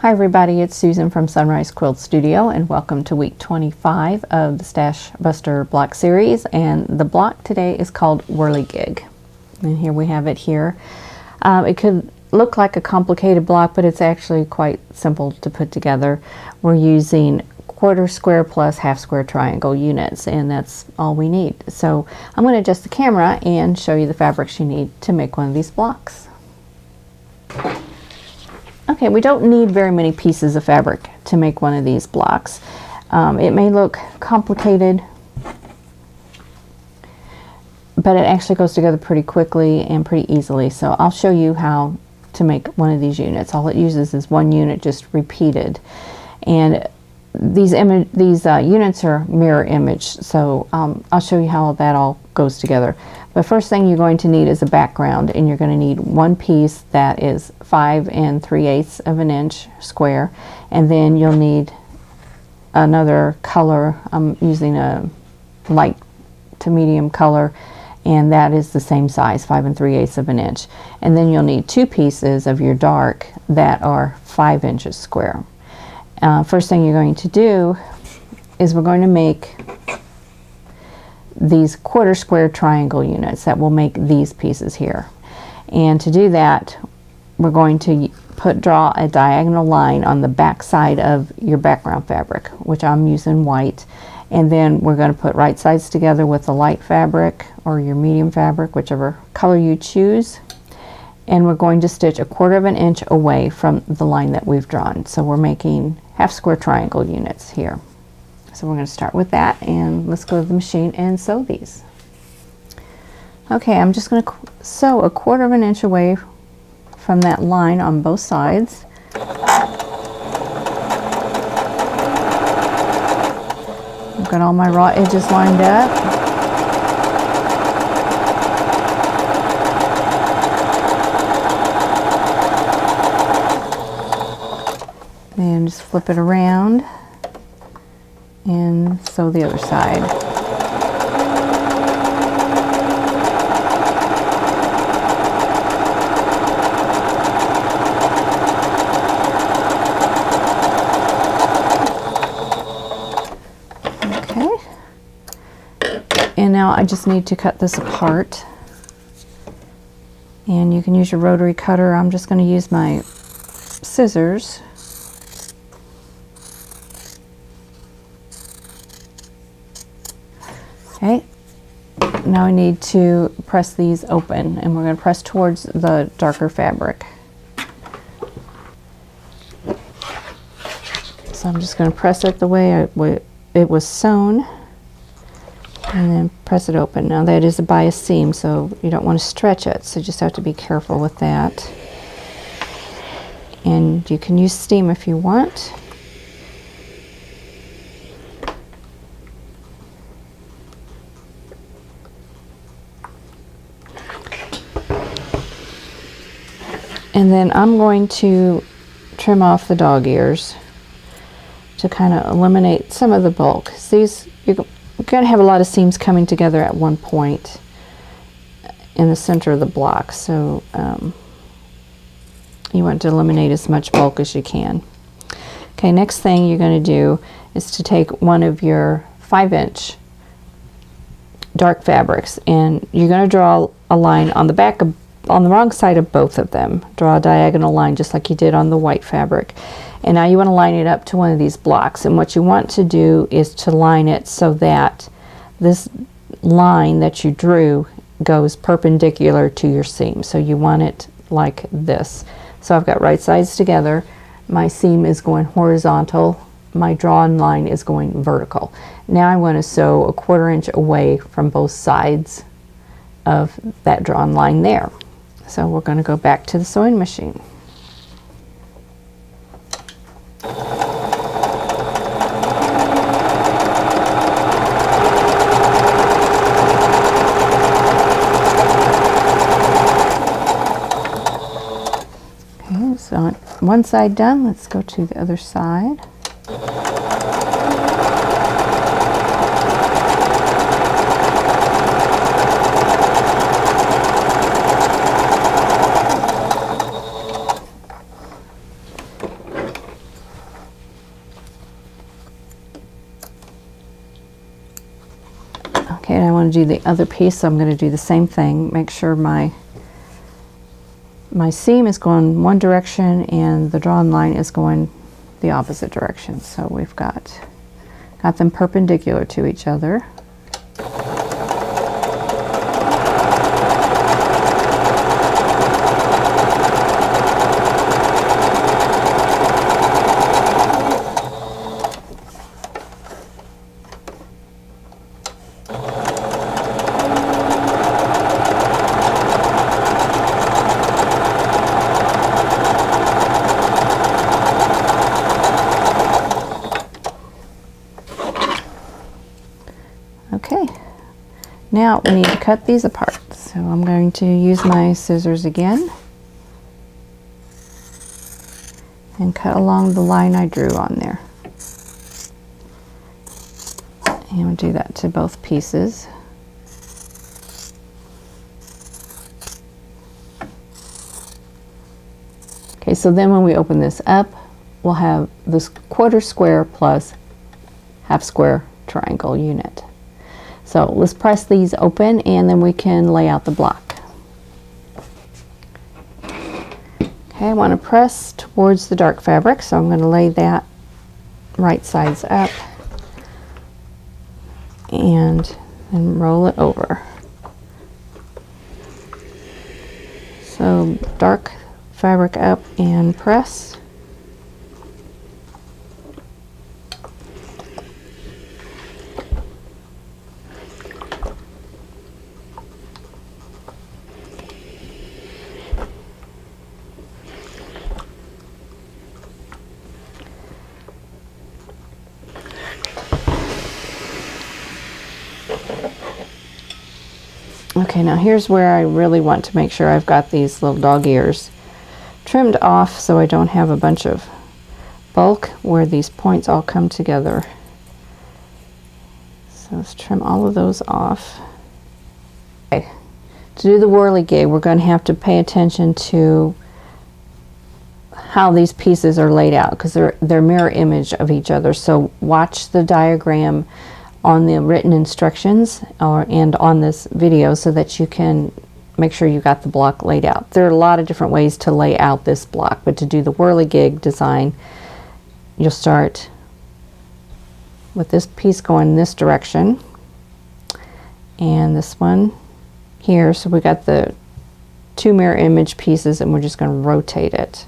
Hi everybody, it's Susan from Sunrise Quilt Studio and welcome to week 25 of the Stash Buster block series, and the block today is called Whirligig. And here we have it here. It could look like a complicated block, but it's actually quite simple to put together. We're using quarter square plus half square triangle units, and that's all we need. So I'm going to adjust the camera and show you the fabrics you need to make one of these blocks. Okay, we don't need very many pieces of fabric to make one of these blocks. It may look complicated, but it actually goes together pretty quickly and pretty easily. So I'll show you how to make one of these units. All it uses is one unit just repeated. And these units are mirror image, so I'll show you how that all goes together. The first thing you're going to need is a background, and you're going to need one piece that is 5 3/8 of an inch square, and then you'll need another color. I'm using a light to medium color, and that is the same size, 5 3/8 of an inch. And then you'll need two pieces of your dark that are 5 inches square. First thing you're going to do is we're going to make these quarter square triangle units that will make these pieces here. And to do that, we're going to draw a diagonal line on the back side of your background fabric, which I'm using white. And then we're going to put right sides together with the light fabric or your medium fabric, whichever color you choose. And we're going to stitch 1/4 of an inch away from the line that we've drawn. So we're making half square triangle units here. So we're going to start with that, and let's go to the machine and sew these. Okay, I'm just going to sew 1/4 of an inch away from that line on both sides. I've got all my raw edges lined up. And just flip it around and sew the other side. Okay. And now I just need to cut this apart. And you can use your rotary cutter. I'm just going to use my scissors. Okay, now I need to press these open, and we're going to press towards the darker fabric. So I'm just going to press it the way it was sewn, and then press it open. Now that is a bias seam, so you don't want to stretch it, so you just have to be careful with that. And you can use steam if you want. And then I'm going to trim off the dog ears to kind of eliminate some of the bulk. These, you're going to have a lot of seams coming together at one point in the center of the block, so you want to eliminate as much bulk as you can. Okay, next thing you're going to do is to take one of your 5-inch dark fabrics, and you're going to draw a line on the back of on the wrong side of both of them. Draw a diagonal line just like you did on the white fabric. And now you want to line it up to one of these blocks, and what you want to do is to line it so that this line that you drew goes perpendicular to your seam. So you want it like this. So I've got right sides together, my seam is going horizontal, my drawn line is going vertical. Now I want to sew 1/4 inch away from both sides of that drawn line there. So we're going to go back to the sewing machine. Okay, so one side done, let's go to the other side. and I want to do the other piece, so I'm going to do the same thing. Make sure my seam is going one direction and the drawn line is going the opposite direction. So we've got them perpendicular to each other. Okay, now we need to cut these apart. So I'm going to use my scissors again and cut along the line I drew on there. And we'll do that to both pieces. Okay, so then when we open this up, we'll have this quarter square plus half square triangle unit. So let's press these open and then we can lay out the block. Okay, I want to press towards the dark fabric, so I'm going to lay that right sides up and then roll it over. So dark fabric up and press. Okay, now here's where I really want to make sure I've got these little dog ears trimmed off so I don't have a bunch of bulk where these points all come together. So let's trim all of those off. Okay, to do the whirligig, we're going to have to pay attention to how these pieces are laid out because they're mirror image of each other. So watch the diagram on the written instructions and on this video so that you can make sure you got the block laid out. There are a lot of different ways to lay out this block, but to do the whirligig design, you'll start with this piece going this direction and this one here. So we got the two mirror image pieces and we're just going to rotate it.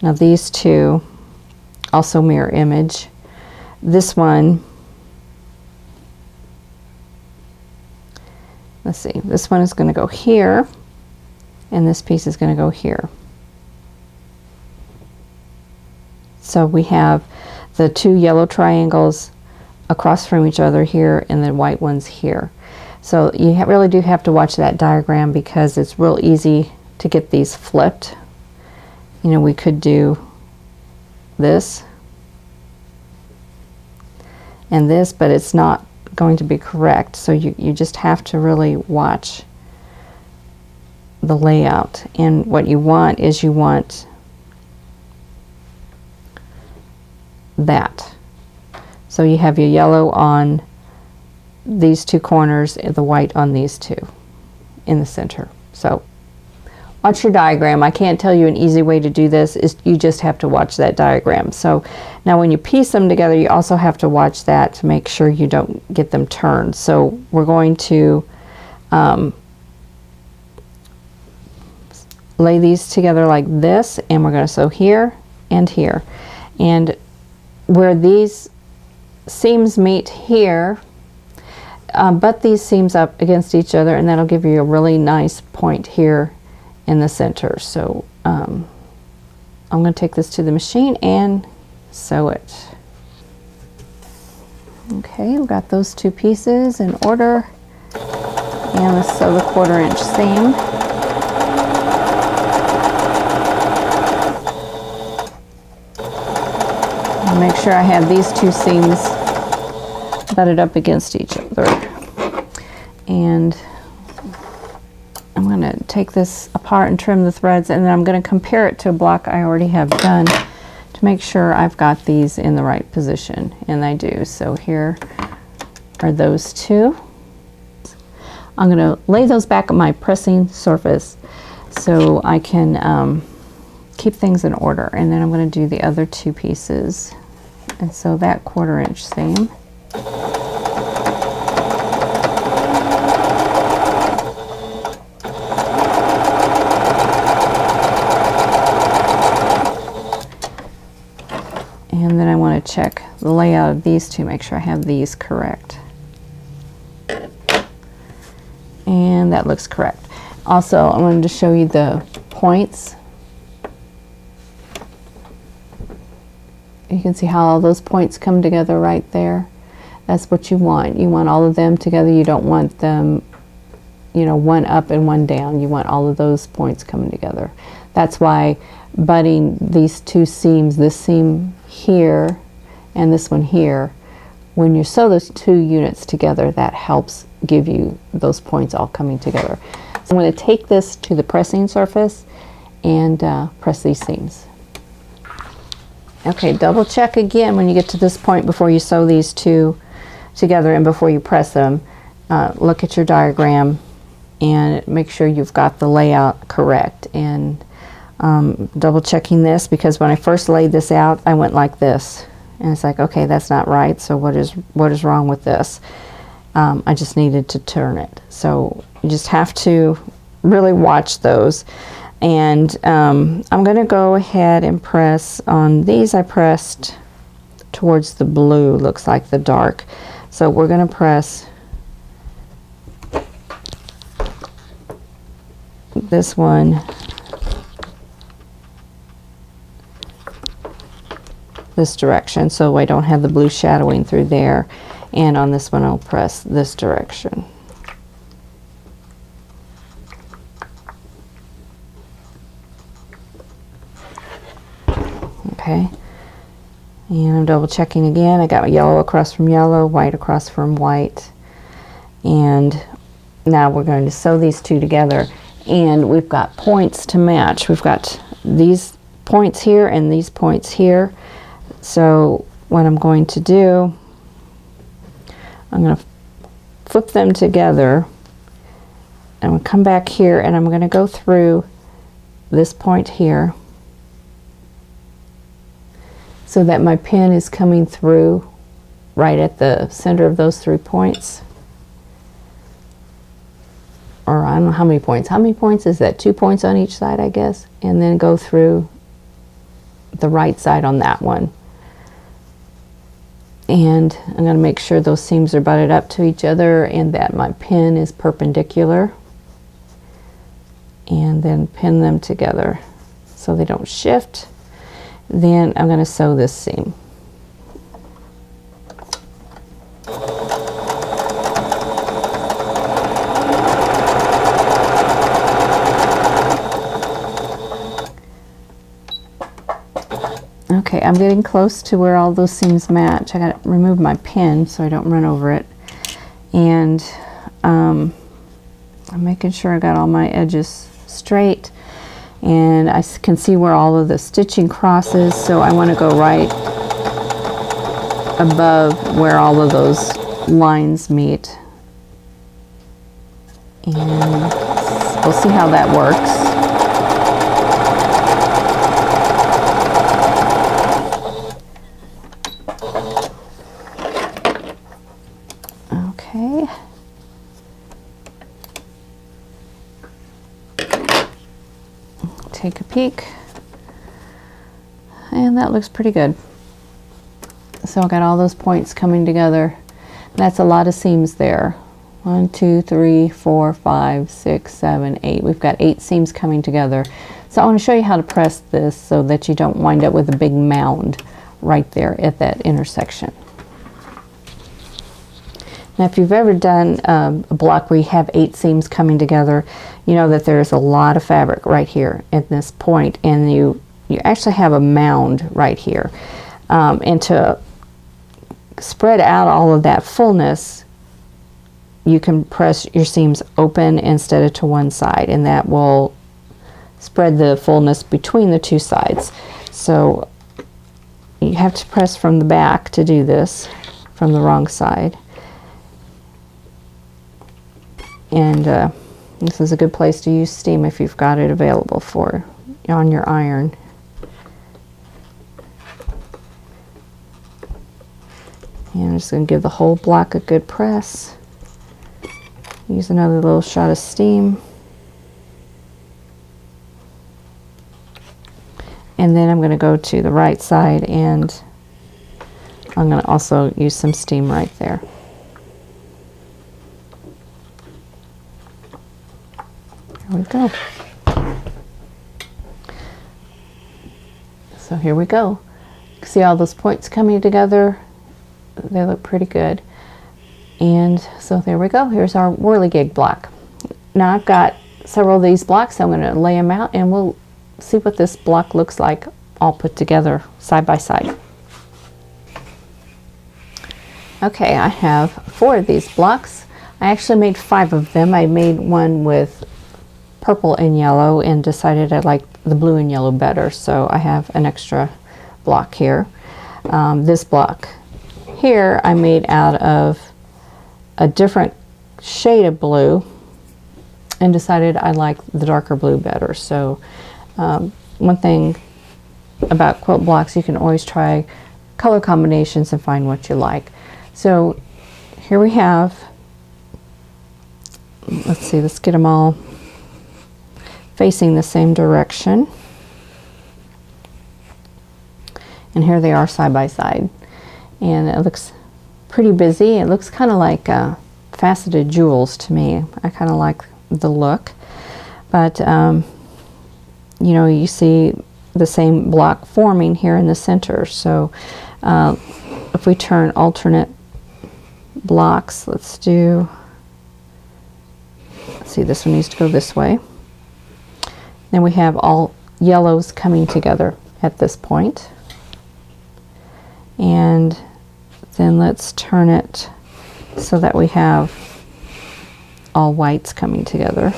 Now these two also mirror image. This one, let's see, this one is going to go here and this piece is going to go here. So we have the two yellow triangles across from each other here and the white ones here. So you really do have to watch that diagram because it's real easy to get these flipped. You know, we could do this and this, but it's not going to be correct. So you just have to really watch the layout. And what you want is you want that. So you have your yellow on these two corners and the white on these two in the center. So watch your diagram. I can't tell you an easy way to do this. You just have to watch that diagram. So now when you piece them together, you also have to watch that to make sure you don't get them turned. So we're going to lay these together like this, and we're going to sew here and here. And where these seams meet here, butt these seams up against each other, and that'll give you a really nice point here in the center. So I'm going to take this to the machine and sew it. Okay, we've got those two pieces in order, and let's sew the 1/4 inch seam. And make sure I have these two seams butted up against each other. And I'm going to take this apart and trim the threads, and then I'm going to compare it to a block I already have done to make sure I've got these in the right position, and I do. So here are those two. I'm going to lay those back on my pressing surface so I can keep things in order. And then I'm going to do the other two pieces. And so that 1/4 inch seam. And then I want to check the layout of these two, make sure I have these correct. And that looks correct. Also, I wanted to show you the points. You can see how all those points come together right there. That's what you want. You want all of them together. You don't want them, you know, one up and one down. You want all of those points coming together. That's why butting these two seams, this seam here and this one here, when you sew those two units together, that helps give you those points all coming together. So I'm going to take this to the pressing surface and press these seams. Okay, double check again when you get to this point before you sew these two together and before you press them. Look at your diagram and make sure you've got the layout correct. And double checking this, because when I first laid this out, I went like this. And it's like, okay, that's not right. So what is wrong with this? I just needed to turn it. So you just have to really watch those. And I'm going to go ahead and press on these. I pressed towards the blue, looks like the dark. So we're going to press this one this direction, so I don't have the blue shadowing through there. And on this one I'll press this direction. Okay, and I'm double checking again. I got my yellow across from yellow, white across from white, and now we're going to sew these two together, and we've got points to match. We've got these points here and these points here. So what I'm going to do, I'm going to flip them together. I'm going to come back here and I'm going to go through this point here so that my pin is coming through right at the center of those 3 points. Or I don't know how many points. How many points is that? 2 points on each side, I guess. And then go through the right side on that one. And I'm going to make sure those seams are butted up to each other and that my pin is perpendicular. And then pin them together so they don't shift. Then I'm going to sew this seam. Okay, I'm getting close to where all those seams match. I got to remove my pin so I don't run over it. And I'm making sure I got all my edges straight. And I can see where all of the stitching crosses, so I want to go right above where all of those lines meet. And we'll see how that works. Okay. Take a peek, and that looks pretty good. So I got all those points coming together. That's a lot of seams there. 1, 2, 3, 4, 5, 6, 7, 8. We've got 8 seams coming together. So I want to show you how to press this so that you don't wind up with a big mound right there at that intersection. Now, if you've ever done a block where you have 8 seams coming together, you know that there's a lot of fabric right here at this point, and you actually have a mound right here. And to spread out all of that fullness, you can press your seams open instead of to one side, and that will spread the fullness between the 2 sides. So you have to press from the back to do this, from the wrong side. And this is a good place to use steam if you've got it available for on your iron. And I'm just going to give the whole block a good press. Use another little shot of steam. And then I'm going to go to the right side, and I'm going to also use some steam right there. There we go. So here we go. See all those points coming together? They look pretty good. And so there we go. Here's our Whirligig block. Now I've got several of these blocks, so I'm going to lay them out and we'll see what this block looks like all put together side by side. Okay, I have 4 of these blocks. I actually made 5 of them. I made one with purple and yellow and decided I liked the blue and yellow better, so I have an extra block here. This block here I made out of a different shade of blue and decided I like the darker blue better. So one thing about quilt blocks, you can always try color combinations and find what you like. So here we have, let's see, let's get them all facing the same direction. And here they are side by side. And it looks pretty busy. It looks kind of like faceted jewels to me. I kind of like the look. But, you know, you see the same block forming here in the center. So if we turn alternate blocks, let's see, this one needs to go this way. Then we have all yellows coming together at this point. And then let's turn it so that we have all whites coming together.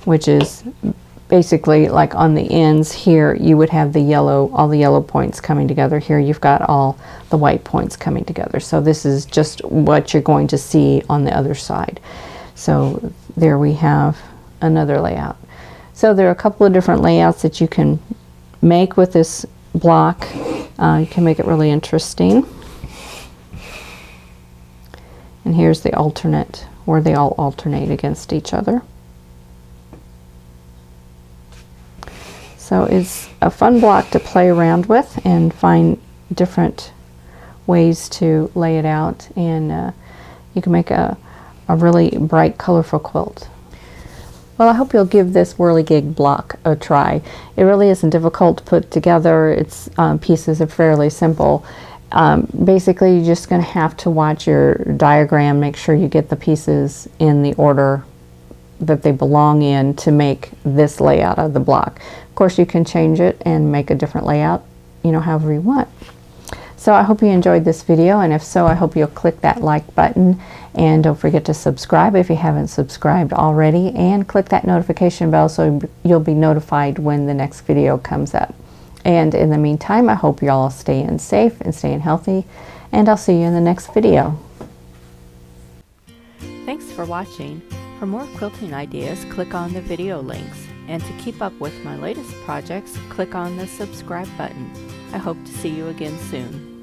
Which is basically like on the ends here, you would have the yellow, all the yellow points coming together. Here you've got all the white points coming together. So this is just what you're going to see on the other side. So there we have another layout. So there are a couple of different layouts that you can make with this block. You can make it really interesting. And here's the alternate, where they all alternate against each other. So it's a fun block to play around with and find different ways to lay it out, and you can make a really bright, colorful quilt. Well, I hope you'll give this Whirligig block a try. It really isn't difficult to put together. Its pieces are fairly simple. Basically, you're just going to have to watch your diagram, make sure you get the pieces in the order that they belong in to make this layout of the block. Of course, you can change it and make a different layout, you know, however you want. So I hope you enjoyed this video, and if so, I hope you'll click that like button, and don't forget to subscribe if you haven't subscribed already, and click that notification bell so you'll be notified when the next video comes up. And in the meantime, I hope you all staying safe and staying healthy, and I'll see you in the next video. Thanks for watching. For more quilting ideas, click on the video links. And to keep up with my latest projects, click on the subscribe button. I hope to see you again soon.